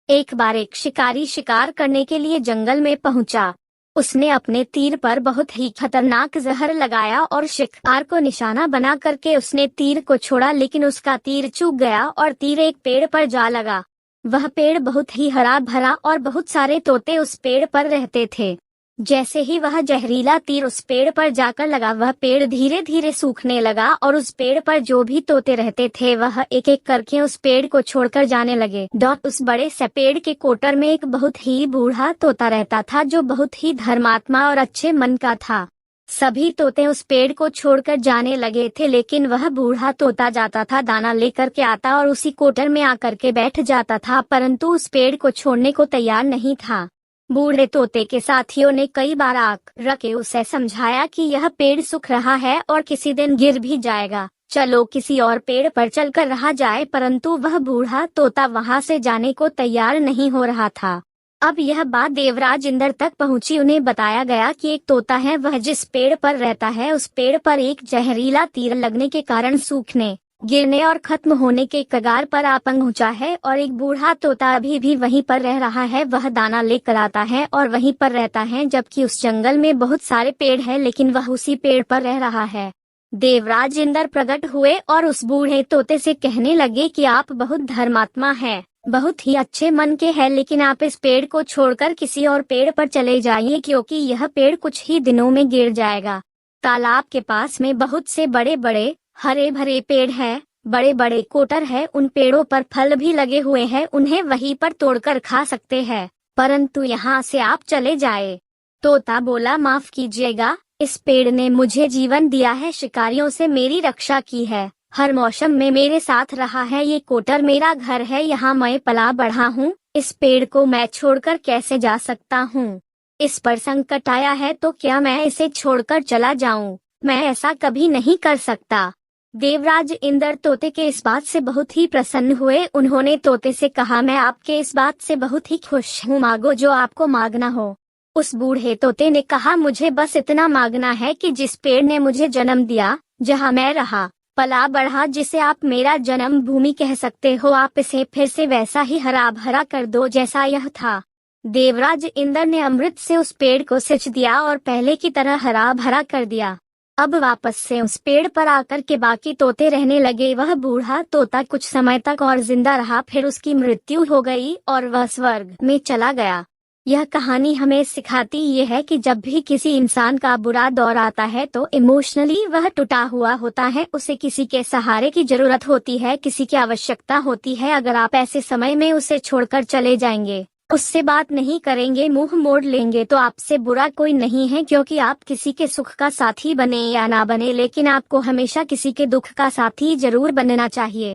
एक बार एक शिकारी शिकार करने के लिए जंगल में पहुंचा। उसने अपने तीर पर बहुत ही खतरनाक जहर लगाया और शिकार को निशाना बना करके उसने तीर को छोड़ा, लेकिन उसका तीर चूक गया और तीर एक पेड़ पर जा लगा। वह पेड़ बहुत ही हरा भरा और बहुत सारे तोते उस पेड़ पर रहते थे। जैसे ही वह जहरीला तीर उस पेड़ पर जाकर लगा, वह पेड़ धीरे धीरे सूखने लगा और उस पेड़ पर जो भी तोते रहते थे वह एक एक करके उस पेड़ को छोड़कर जाने लगे। उस बड़े से पेड़ के कोटर में एक बहुत ही बूढ़ा तोता रहता था जो बहुत ही धर्मात्मा और अच्छे मन का था। सभी तोते उस पेड़ को छोड़कर जाने लगे थे, लेकिन वह बूढ़ा तोता जाता था, दाना लेकर के आता और उसी कोटर में आकर के बैठ जाता था, परंतु उस पेड़ को छोड़ने को तैयार नहीं था। बूढ़े तोते के साथियों ने कई बार आग रखे उसे समझाया कि यह पेड़ सूख रहा है और किसी दिन गिर भी जाएगा, चलो किसी और पेड़ पर चलकर रहा जाए, परंतु वह बूढ़ा तोता वहां से जाने को तैयार नहीं हो रहा था। अब यह बात देवराज इंद्र तक पहुंची। उन्हें बताया गया कि एक तोता है, वह जिस पेड़ पर रहता है उस पेड़ पर एक जहरीला तीर लगने के कारण सूखने, गिरने और खत्म होने के कगार पर आ पहुंचा है, और एक बूढ़ा तोता अभी भी वहीं पर रह रहा है। वह दाना लेकर आता है और वहीं पर रहता है, जबकि उस जंगल में बहुत सारे पेड़ हैं, लेकिन वह उसी पेड़ पर रह रहा है। देवराज इंद्र प्रकट हुए और उस बूढ़े तोते से कहने लगे कि आप बहुत धर्मात्मा हैं, बहुत ही अच्छे मन के हैं, लेकिन आप इस पेड़ को छोड़कर किसी और पेड़ पर चले जाइए, क्योंकि यह पेड़ कुछ ही दिनों में गिर जाएगा। तालाब के पास में बहुत से बड़े बड़े हरे भरे पेड़ हैं, बड़े बड़े कोटर है, उन पेड़ों पर फल भी लगे हुए हैं, उन्हें वहीं पर तोड़कर खा सकते हैं, परंतु यहाँ से आप चले जाए। तोता बोला, माफ कीजिएगा, इस पेड़ ने मुझे जीवन दिया है, शिकारियों से मेरी रक्षा की है, हर मौसम में मेरे साथ रहा है, ये कोटर मेरा घर है, यहाँ मैं पला बढ़ा हूँ, इस पेड़ को मैं छोड़कर कैसे जा सकता हूँ? इस पर संकट आया है तो क्या मैं इसे छोड़कर चला जाऊँ? मैं ऐसा कभी नहीं कर सकता। देवराज इंद्र तोते के इस बात से बहुत ही प्रसन्न हुए। उन्होंने तोते से कहा, मैं आपके इस बात से बहुत ही खुश हूँ, मांगो जो आपको मांगना हो। उस बूढ़े तोते ने कहा, मुझे बस इतना मांगना है कि जिस पेड़ ने मुझे जन्म दिया, जहाँ मैं रहा पला बढ़ा, जिसे आप मेरा जन्म भूमि कह सकते हो, आप इसे फिर से वैसा ही हरा भरा कर दो जैसा यह था। देवराज इंद्र ने अमृत से उस पेड़ को सिंच दिया और पहले की तरह हरा भरा कर दिया। अब वापस से उस पेड़ पर आकर के बाकी तोते रहने लगे। वह बूढ़ा तोता कुछ समय तक और जिंदा रहा, फिर उसकी मृत्यु हो गई और वह स्वर्ग में चला गया। यह कहानी हमें सिखाती ये है कि जब भी किसी इंसान का बुरा दौर आता है तो इमोशनली वह टूटा हुआ होता है, उसे किसी के सहारे की जरूरत होती है, किसी की आवश्यकता होती है। अगर आप ऐसे समय में उसे छोड़कर चले जाएंगे, उससे बात नहीं करेंगे, मुंह मोड़ लेंगे, तो आपसे बुरा कोई नहीं है, क्योंकि आप किसी के सुख का साथी बने या ना बने, लेकिन आपको हमेशा किसी के दुख का साथी जरूर बनना चाहिए।